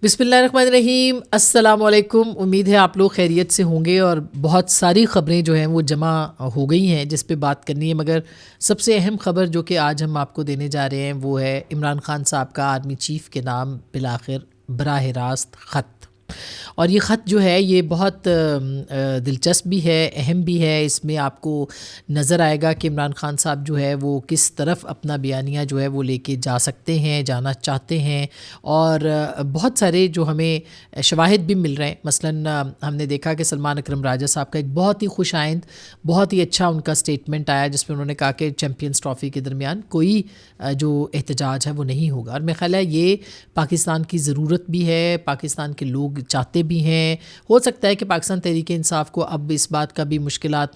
بسم اللہ الرحمن الرحیم. السلام علیکم. امید ہے آپ لوگ خیریت سے ہوں گے اور بہت ساری خبریں جو ہیں وہ جمع ہو گئی ہیں جس پہ بات کرنی ہے، مگر سب سے اہم خبر جو کہ آج ہم آپ کو دینے جا رہے ہیں وہ ہے عمران خان صاحب کا آرمی چیف کے نام بالآخر براہ راست خط. اور یہ خط جو ہے یہ بہت دلچسپ بھی ہے، اہم بھی ہے. اس میں آپ کو نظر آئے گا کہ عمران خان صاحب جو ہے وہ کس طرف اپنا بیانیہ جو ہے وہ لے کے جا سکتے ہیں، جانا چاہتے ہیں. اور بہت سارے جو ہمیں شواہد بھی مل رہے ہیں. مثلاً ہم نے دیکھا کہ سلمان اکرم راجہ صاحب کا ایک بہت ہی خوش آئند، بہت ہی اچھا ان کا سٹیٹمنٹ آیا جس میں انہوں نے کہا کہ چیمپئنز ٹرافی کے درمیان کوئی جو احتجاج ہے وہ نہیں ہوگا. اور میرا خیال ہے یہ پاکستان کی ضرورت بھی ہے، پاکستان کے لوگ چاہتے بھی ہیں. ہو سکتا ہے کہ پاکستان تحریک انصاف کو اب اس بات کا بھی مشکلات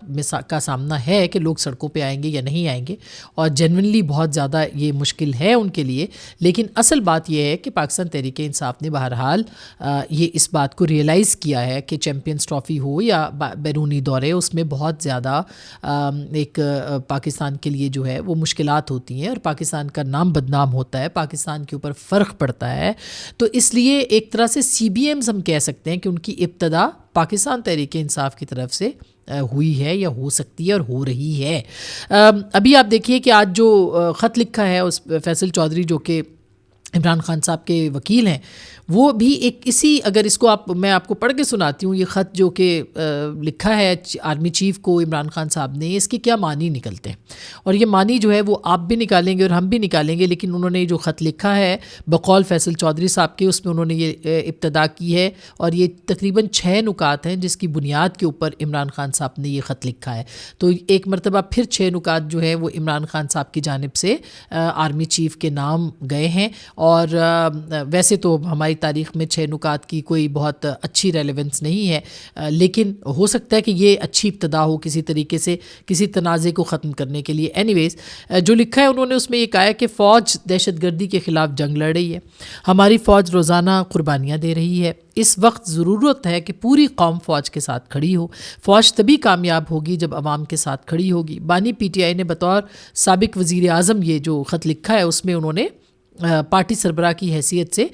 کا سامنا ہے کہ لوگ سڑکوں پہ آئیں گے یا نہیں آئیں گے، اور جنرلی بہت زیادہ یہ مشکل ہے ان کے لیے. لیکن اصل بات یہ ہے کہ پاکستان تحریک انصاف نے بہرحال یہ اس بات کو ریئلائز کیا ہے کہ چیمپئنز ٹرافی ہو یا بیرونی دورے، اس میں بہت زیادہ ایک پاکستان کے لیے جو ہے وہ مشکلات ہوتی ہیں اور پاکستان کا نام بدنام ہوتا ہے، پاکستان کے اوپر فرق پڑتا ہے. تو اس لیے ایک طرح سے سی بی ایمز ہم کہہ سکتے ہیں کہ ان کی ابتدا پاکستان تحریک انصاف کی طرف سے ہوئی ہے یا ہو سکتی ہے اور ہو رہی ہے. ابھی آپ دیکھیے کہ آج جو خط لکھا ہے اس فیصل چودھری جو کہ عمران خان صاحب کے وکیل ہیں، وہ بھی ایک اسی، اگر اس کو میں آپ کو پڑھ کے سناتی ہوں یہ خط جو کہ لکھا ہے آرمی چیف کو عمران خان صاحب نے، اس کے کیا معنی نکلتے ہیں. اور یہ معنی جو ہے وہ آپ بھی نکالیں گے اور ہم بھی نکالیں گے. لیکن انہوں نے جو خط لکھا ہے بقول فیصل چودھری صاحب کے، اس میں انہوں نے یہ ابتدا کی ہے اور یہ تقریباً 6 نکات ہیں جس کی بنیاد کے اوپر عمران خان صاحب نے یہ خط لکھا ہے. تو ایک مرتبہ پھر 6 نکات جو ہے وہ عمران خان صاحب کی جانب سے آرمی چیف کے نام گئے ہیں. اور ویسے تو ہماری تاریخ میں 6 نکات کی کوئی بہت اچھی ریلیونس نہیں ہے، لیکن ہو سکتا ہے کہ یہ اچھی ابتدا ہو کسی طریقے سے کسی تنازع کو ختم کرنے کے لیے. اینی ویز جو لکھا ہے انہوں نے اس میں یہ کہا ہے کہ فوج دہشت گردی کے خلاف جنگ لڑ رہی ہے، ہماری فوج روزانہ قربانیاں دے رہی ہے. اس وقت ضرورت ہے کہ پوری قوم فوج کے ساتھ کھڑی ہو. فوج تبھی کامیاب ہوگی جب عوام کے ساتھ کھڑی ہوگی. بانی پی ٹی آئی نے بطور سابق وزیر اعظم، یہ جو خط لکھا ہے اس میں انہوں نے پارٹی سربراہ کی حیثیت سے،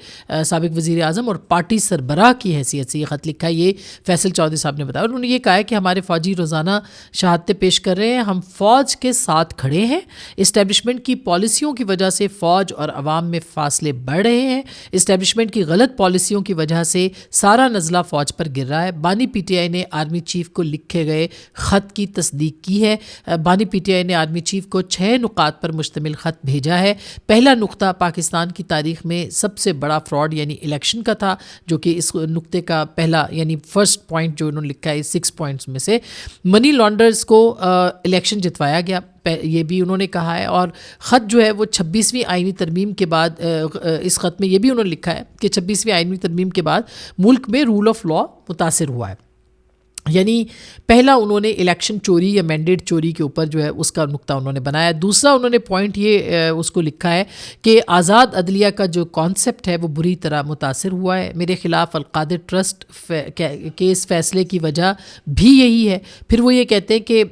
سابق وزیر اعظم اور پارٹی سربراہ کی حیثیت سے یہ خط لکھا ہے. یہ فیصل چودھری صاحب نے بتایا. انہوں نے یہ کہا ہے کہ ہمارے فوجی روزانہ شہادتیں پیش کر رہے ہیں، ہم فوج کے ساتھ کھڑے ہیں. اسٹیبلشمنٹ کی پالیسیوں کی وجہ سے فوج اور عوام میں فاصلے بڑھ رہے ہیں. اسٹیبلشمنٹ کی غلط پالیسیوں کی وجہ سے سارا نزلہ فوج پر گر رہا ہے. بانی پی ٹی آئی نے آرمی چیف کو لکھے گئے خط کی تصدیق کی ہے. بانی پی ٹی آئی نے آرمی چیف کو 6 نکات پر مشتمل خط بھیجا ہے. پہلا نقطہ پاکستان کی تاریخ میں سب سے بڑا فراڈ یعنی الیکشن کا تھا، جو کہ اس نقطے کا پہلا یعنی فرسٹ پوائنٹ جو انہوں نے لکھا ہے 6 پوائنٹس میں سے، منی لانڈرز کو الیکشن جتوایا گیا، یہ بھی انہوں نے کہا ہے. اور خط جو ہے وہ 26ویں آئینی ترمیم کے بعد، اس خط میں یہ بھی انہوں نے لکھا ہے کہ 26ویں آئینی ترمیم کے بعد ملک میں رول آف لا متاثر ہوا ہے. یعنی پہلا انہوں نے الیکشن چوری یا مینڈیٹ چوری کے اوپر جو ہے اس کا نقطہ انہوں نے بنایا. دوسرا انہوں نے پوائنٹ یہ اس کو لکھا ہے کہ آزاد عدلیہ کا جو کانسیپٹ ہے وہ بری طرح متاثر ہوا ہے. میرے خلاف القادر ٹرسٹ کیس فیصلے کی وجہ بھی یہی ہے. پھر وہ یہ کہتے ہیں کہ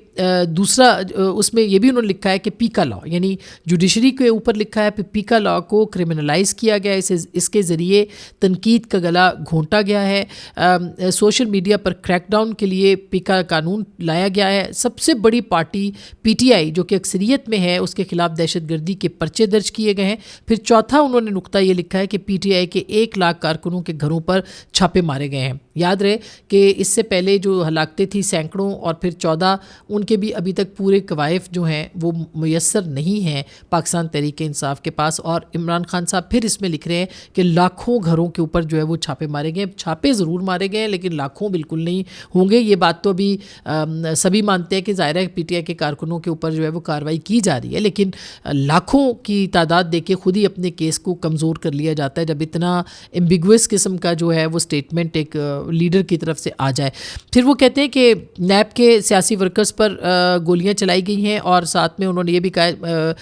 دوسرا اس میں یہ بھی انہوں نے لکھا ہے کہ پیکا لا یعنی جوڈیشری کے اوپر لکھا ہے پیکا لا کو کرمنلائز کیا گیا، اس کے ذریعے تنقید کا گلا گھونٹا گیا ہے. سوشل میڈیا پر کریک ڈاؤن کے لیے پیکا قانون لایا گیا ہے. سب سے بڑی پارٹی پی ٹی آئی جو کہ اکثریت میں ہے، اس کے خلاف دہشت گردی کے پرچے درج کیے گئے ہیں. پھر چوتھا انہوں نے نقطہ یہ لکھا ہے کہ پی ٹی آئی کے 1 لاکھ کارکنوں کے گھروں پر چھاپے مارے گئے ہیں. یاد رہے کہ اس سے پہلے جو ہلاکتیں تھیں سینکڑوں اور پھر 14، ان کے بھی ابھی تک پورے کوائف جو ہیں وہ میسر نہیں ہیں پاکستان تحریک انصاف کے پاس. اور عمران خان صاحب پھر اس میں لکھ رہے ہیں کہ لاکھوں گھروں کے اوپر جو ہے وہ چھاپے مارے گئے. چھاپے ضرور مارے گئے لیکن لاکھوں بالکل نہیں ہوں گے. یہ بات تو ابھی سبھی مانتے ہیں کہ ظاہر ہے پی ٹی آئی کے کارکنوں کے اوپر جو ہے وہ کارروائی کی جا رہی ہے، لیکن لاکھوں کی تعداد دیکھ کے خود ہی اپنے کیس کو کمزور کر لیا جاتا ہے جب اتنا ایمبیگوس قسم کا جو ہے وہ سٹیٹمنٹ ایک لیڈر کی طرف سے آ جائے. پھر وہ کہتے ہیں کہ نیب کے سیاسی ورکرز پر گولیاں چلائی گئی ہیں اور ساتھ میں انہوں نے یہ بھی کہا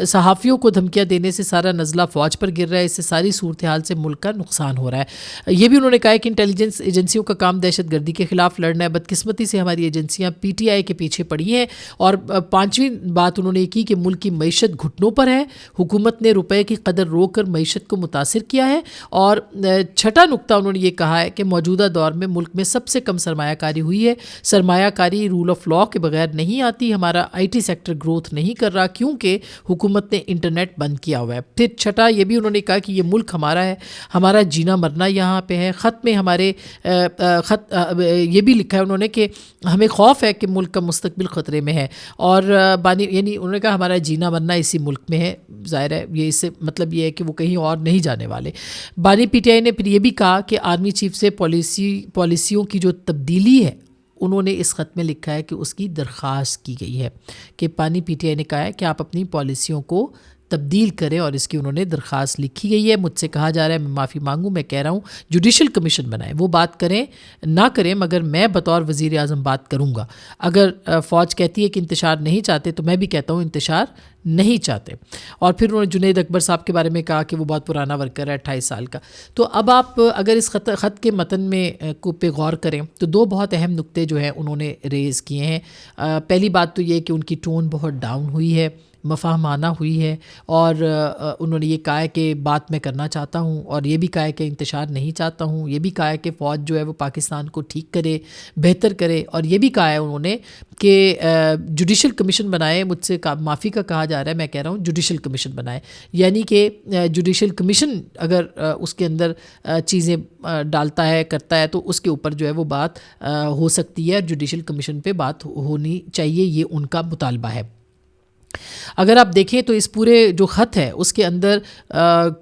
صحافیوں کو دھمکیاں دینے سے سارا نزلہ فوج پر گر رہا ہے, اس سے ساری صورتحال سے ملک کا نقصان ہو رہا ہے. یہ بھی انہوں نے کہا کہ انٹیلیجنس ایجنسیوں کا کام دہشت گردی کے خلاف لڑنا ہے. بدقسمتی سے ہماری ایجنسیاں پی ٹی آئی کے پیچھے پڑی ہیں. اور پانچویں بات انہوں نے یہ کی کہ ملک کی معیشت گھٹنوں پر ہے, حکومت نے روپے کی قدر روک کر معیشت کو متاثر کیا ہے. اور چھٹا نقطہ انہوں نے یہ کہا ہے کہ موجودہ دور میں ملک میں سب سے کم سرمایہ کاری ہوئی ہے. سرمایہ کاری رول آف لا کے بغیر نہیں آتی. ہمارا آئی ٹی سیکٹر گروتھ نہیں کر رہا کیونکہ حکومت نے انٹرنیٹ بند کیا ہوا ہے. پھر چھٹا یہ بھی انہوں نے کہا کہ یہ ملک ہمارا ہے, ہمارا جینا مرنا یہاں پہ ہے. خط میں ہمارے یہ بھی لکھا ہے انہوں نے کہ ہمیں خوف ہے کہ ملک کا مستقبل خطرے میں ہے. اور یعنی انہوں نے کہا ہمارا جینا مرنا اسی ملک میں ہے. ظاہر ہے یہ اس سے مطلب یہ ہے کہ وہ کہیں اور نہیں جانے والے. بانی پی ٹی آئی نے پھر یہ بھی کہا کہ آرمی چیف سے پالیسیوں کی جو تبدیلی ہے انہوں نے اس خط میں لکھا ہے کہ اس کی درخواست کی گئی ہے. کہ پانی پی ٹی آئی نے کہا ہے کہ آپ اپنی پالیسیوں کو تبدیل کریں اور اس کی انہوں نے درخواست لکھی گئی ہے. مجھ سے کہا جا رہا ہے میں معافی مانگوں, میں کہہ رہا ہوں جوڈیشل کمیشن بنائیں. وہ بات کریں نہ کریں مگر میں بطور وزیر اعظم بات کروں گا. اگر فوج کہتی ہے کہ انتشار نہیں چاہتے تو میں بھی کہتا ہوں انتشار نہیں چاہتے. اور پھر انہوں نے جنید اکبر صاحب کے بارے میں کہا کہ وہ بہت پرانا ورکر ہے 28 سال کا. تو اب آپ اگر اس خط کے متن میں پہ غور کریں تو دو بہت اہم نقطے جو ہیں انہوں نے ریز کیے ہیں. پہلی بات تو یہ کہ ان کی ٹون بہت ڈاؤن ہوئی ہے, مفاہمانہ ہوئی ہے. اور انہوں نے یہ کہا ہے کہ بات میں کرنا چاہتا ہوں, اور یہ بھی کہا ہے کہ انتشار نہیں چاہتا ہوں. یہ بھی کہا ہے کہ فوج جو ہے وہ پاکستان کو ٹھیک کرے, بہتر کرے. اور یہ بھی کہا ہے انہوں نے کہ جوڈیشل کمیشن بنائے. مجھ سے معافی کا کہا جا رہا ہے, میں کہہ رہا ہوں جوڈیشل کمیشن بنائے. یعنی کہ جوڈیشل کمیشن اگر اس کے اندر چیزیں ڈالتا ہے کرتا ہے تو اس کے اوپر جو ہے وہ بات ہو سکتی ہے. جوڈیشل کمیشن پہ بات ہونی چاہیے, یہ ان کا مطالبہ ہے. اگر آپ دیکھیں تو اس پورے جو خط ہے اس کے اندر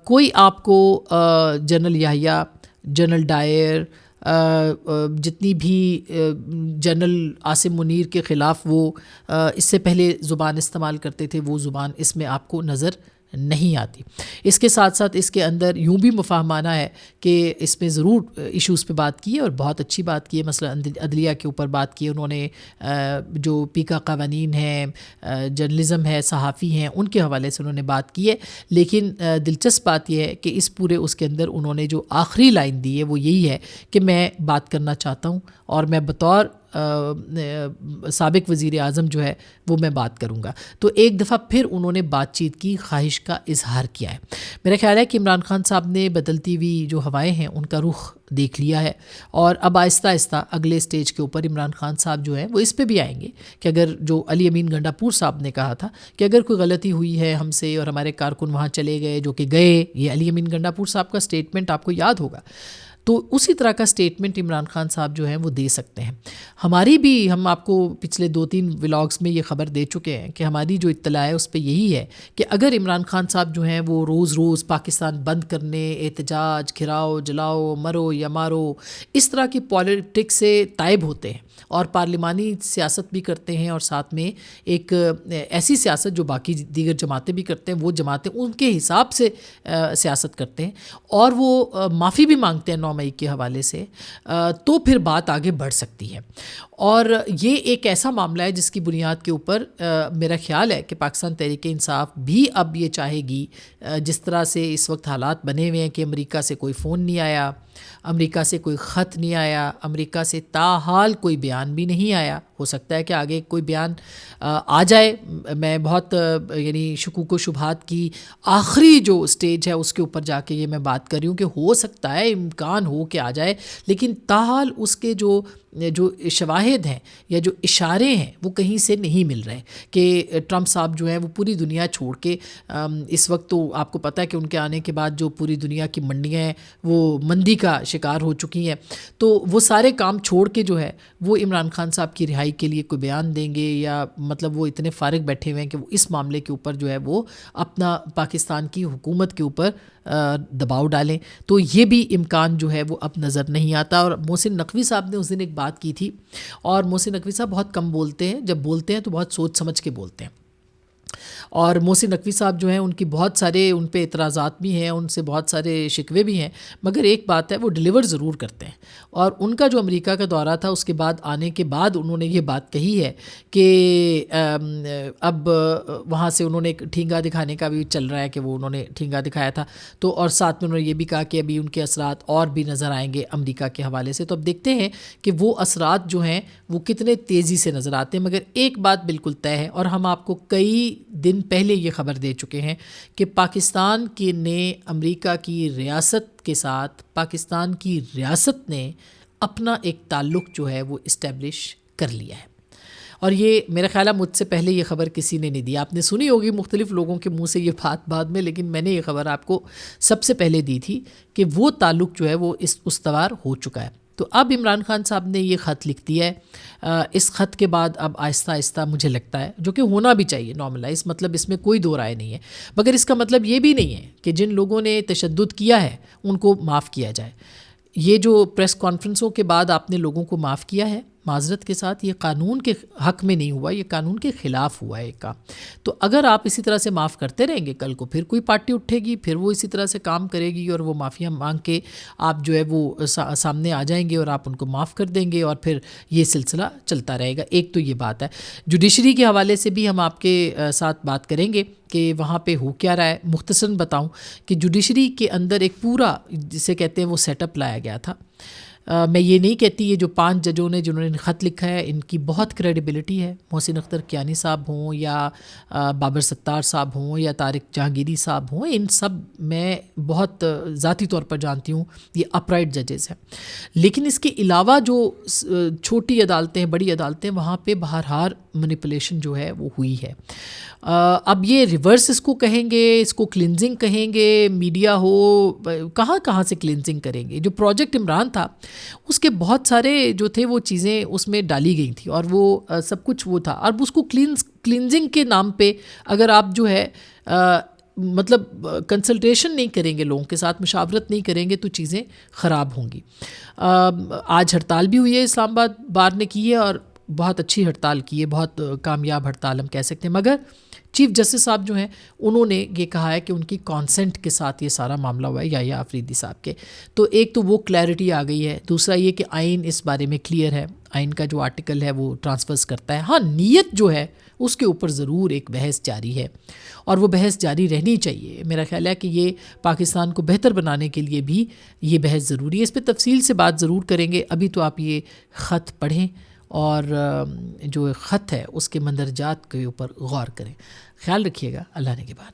کوئی آپ کو جنرل یحییٰ, جنرل ڈائر, جتنی بھی جنرل عاصم منیر کے خلاف وہ اس سے پہلے زبان استعمال کرتے تھے وہ زبان اس میں آپ کو نظر نہیں آتی. اس کے ساتھ ساتھ اس کے اندر یوں بھی مفاہمانہ ہے کہ اس میں ضرور ایشوز پہ بات کی ہے اور بہت اچھی بات کی ہے. مثلا عدلیہ کے اوپر بات کی ہے انہوں نے, جو پی کا قوانین ہیں, جرنلزم ہے, صحافی ہیں, ان کے حوالے سے انہوں نے بات کی ہے. لیکن دلچسپ بات یہ ہے کہ اس پورے اس کے اندر انہوں نے جو آخری لائن دی ہے وہ یہی ہے کہ میں بات کرنا چاہتا ہوں اور میں بطور سابق وزیر اعظم جو ہے وہ میں بات کروں گا. تو ایک دفعہ پھر انہوں نے بات چیت کی خواہش کا اظہار کیا ہے. میرا خیال ہے کہ عمران خان صاحب نے بدلتی ہوئی جو ہوائیں ہیں ان کا رخ دیکھ لیا ہے, اور اب آہستہ آہستہ اگلے سٹیج کے اوپر عمران خان صاحب جو ہیں وہ اس پہ بھی آئیں گے کہ اگر جو علی امین گنڈا پور صاحب نے کہا تھا کہ اگر کوئی غلطی ہوئی ہے ہم سے اور ہمارے کارکن وہاں چلے گئے جو کہ گئے, یہ علی امین گنڈا پور صاحب کا سٹیٹمنٹ آپ کو یاد ہوگا, تو اسی طرح کا سٹیٹمنٹ عمران خان صاحب جو ہیں وہ دے سکتے ہیں. ہماری بھی, ہم آپ کو پچھلے 2-3 ولاگس میں یہ خبر دے چکے ہیں کہ ہماری جو اطلاع ہے اس پہ یہی ہے کہ اگر عمران خان صاحب جو ہیں وہ روز روز پاکستان بند کرنے, احتجاج, گھراؤ, جلاؤ, مرو یا مارو, اس طرح کی پالیٹکس سے تائب ہوتے ہیں اور پارلیمانی سیاست بھی کرتے ہیں اور ساتھ میں ایک ایسی سیاست جو باقی دیگر جماعتیں بھی کرتے ہیں, وہ جماعتیں ان کے حساب سے سیاست کرتے ہیں اور وہ معافی بھی مانگتے ہیں 9 مئی کے حوالے سے, تو پھر بات آگے بڑھ سکتی ہے. اور یہ ایک ایسا معاملہ ہے جس کی بنیاد کے اوپر میرا خیال ہے کہ پاکستان تحریک انصاف بھی اب یہ چاہے گی, جس طرح سے اس وقت حالات بنے ہوئے ہیں کہ امریکہ سے کوئی فون نہیں آیا, امریکہ سے کوئی خط نہیں آیا, امریکہ سے تاحال کوئی بیان بھی نہیں آیا. ہو سکتا ہے کہ آگے کوئی بیان آ جائے. میں بہت یعنی شکوک و شبہات کی آخری جو سٹیج ہے اس کے اوپر جا کے یہ میں بات کر رہی ہوں کہ ہو سکتا ہے, امکان ہو کہ آ جائے, لیکن تاحال اس کے جو شواہد ہیں یا جو اشارے ہیں وہ کہیں سے نہیں مل رہے کہ ٹرمپ صاحب جو ہیں وہ پوری دنیا چھوڑ کے, اس وقت تو آپ کو پتہ ہے کہ ان کے آنے کے بعد جو پوری دنیا کی منڈیاں ہیں وہ مندی کا شکار ہو چکی ہیں, تو وہ سارے کام چھوڑ کے جو ہے وہ عمران خان صاحب کی رہائی کے لیے کوئی بیان دیں گے, یا مطلب وہ اتنے فارغ بیٹھے ہوئے ہیں کہ وہ اس معاملے کے اوپر جو ہے وہ اپنا پاکستان کی حکومت کے اوپر دباؤ ڈالیں. تو یہ بھی امکان جو ہے وہ اب نظر نہیں آتا. اور محسن نقوی صاحب نے اس دن ایک بات کی تھی, اور محسن نقوی صاحب بہت کم بولتے ہیں, جب بولتے ہیں تو بہت سوچ سمجھ کے بولتے ہیں, اور محسن نقوی صاحب جو ہیں ان کی بہت سارے ان پہ اعتراضات بھی ہیں، ان سے بہت سارے شکوے بھی ہیں، مگر ایک بات ہے وہ ڈیلیور ضرور کرتے ہیں. اور ان کا جو امریکہ کا دورہ تھا اس کے بعد آنے کے بعد انہوں نے یہ بات کہی ہے کہ اب وہاں سے انہوں نے ایک ٹھینگا دکھانے کا بھی چل رہا ہے کہ وہ انہوں نے ٹھینگا دکھایا تھا، تو اور ساتھ میں انہوں نے یہ بھی کہا کہ ابھی ان کے اثرات اور بھی نظر آئیں گے امریکہ کے حوالے سے. تو اب دیکھتے ہیں کہ وہ اثرات جو ہیں وہ کتنے تیزی سے نظر آتے ہیں. مگر ایک بات بالکل طے ہے، اور ہم آپ کو کئی دن پہلے یہ خبر دے چکے ہیں کہ پاکستان کے نے امریکہ کی ریاست کے ساتھ، پاکستان کی ریاست نے اپنا ایک تعلق جو ہے وہ اسٹیبلش کر لیا ہے. اور یہ میرا خیال ہے مجھ سے پہلے یہ خبر کسی نے نہیں دی. آپ نے سنی ہوگی مختلف لوگوں کے منہ سے یہ بات بعد میں، لیکن میں نے یہ خبر آپ کو سب سے پہلے دی تھی کہ وہ تعلق جو ہے وہ استوار ہو چکا ہے. تو اب عمران خان صاحب نے یہ خط لکھ دیا ہے. اس خط کے بعد اب آہستہ آہستہ مجھے لگتا ہے، جو کہ ہونا بھی چاہیے نارملائز، مطلب اس میں کوئی دو رائے نہیں ہے، مگر اس کا مطلب یہ بھی نہیں ہے کہ جن لوگوں نے تشدد کیا ہے ان کو معاف کیا جائے. یہ جو پریس کانفرنسوں کے بعد آپ نے لوگوں کو معاف کیا ہے، معذرت کے ساتھ یہ قانون کے حق میں نہیں ہوا، یہ قانون کے خلاف ہوا ہے ایک کام. تو اگر آپ اسی طرح سے معاف کرتے رہیں گے، کل کو پھر کوئی پارٹی اٹھے گی، پھر وہ اسی طرح سے کام کرے گی اور وہ معافیاں مانگ کے آپ جو ہے وہ سامنے آ جائیں گے اور آپ ان کو معاف کر دیں گے، اور پھر یہ سلسلہ چلتا رہے گا. ایک تو یہ بات ہے. جوڈیشری کے حوالے سے بھی ہم آپ کے ساتھ بات کریں گے کہ وہاں پہ ہو کیا رہا ہے. مختصراً بتاؤں کہ جوڈیشری کے اندر ایک پورا جسے کہتے ہیں وہ سیٹ اپ لایا گیا تھا. میں یہ نہیں کہتی یہ جو 5 ججوں نے جنہوں نے خط لکھا ہے ان کی بہت کریڈیبلٹی ہے، محسن اختر کیانی صاحب ہوں یا بابر ستار صاحب ہوں یا طارق جہانگیری صاحب ہوں، ان سب میں بہت ذاتی طور پر جانتی ہوں، یہ اپرائٹ ججز ہیں. لیکن اس کے علاوہ جو چھوٹی عدالتیں، بڑی عدالتیں، وہاں پہ بہرحال منیپولیشن جو ہے وہ ہوئی ہے. اب یہ ریورس اس کو کہیں گے، اس کو کلینزنگ کہیں گے، میڈیا ہو کہاں سے کلینزنگ کریں گے. جو پروجیکٹ عمران تھا اس کے بہت سارے جو تھے وہ چیزیں اس میں ڈالی گئی تھیں اور وہ سب کچھ وہ تھا. اب اس کو کلینزنگ کے نام پہ اگر آپ جو ہے مطلب کنسلٹیشن نہیں کریں گے، لوگوں کے ساتھ مشاورت نہیں کریں گے تو چیزیں خراب ہوں گی. آج ہڑتال بھی ہوئی ہے، اسلام آباد بار نے کی ہے اور بہت اچھی ہڑتال کی ہے، بہت کامیاب ہڑتال ہم کہہ سکتے ہیں. مگر چیف جسٹس صاحب جو ہیں انہوں نے یہ کہا ہے کہ ان کی کانسنٹ کے ساتھ یہ سارا معاملہ ہوا ہے، یا آفریدی صاحب کے. تو ایک تو وہ کلیئرٹی آ گئی ہے. دوسرا یہ کہ آئین اس بارے میں کلیئر ہے، آئین کا جو آرٹیکل ہے وہ ٹرانسفرز کرتا ہے. ہاں نیت جو ہے اس کے اوپر ضرور ایک بحث جاری ہے اور وہ بحث جاری رہنی چاہیے. میرا خیال ہے کہ یہ پاکستان کو بہتر بنانے کے لیے بھی یہ بحث ضروری ہے. اس پہ تفصیل سے بات ضرور کریں گے. ابھی تو آپ یہ خط پڑھیں اور جو خط ہے اس کے مندرجات کے اوپر غور کریں. خیال رکھیے گا. اللہ نے کے بعد.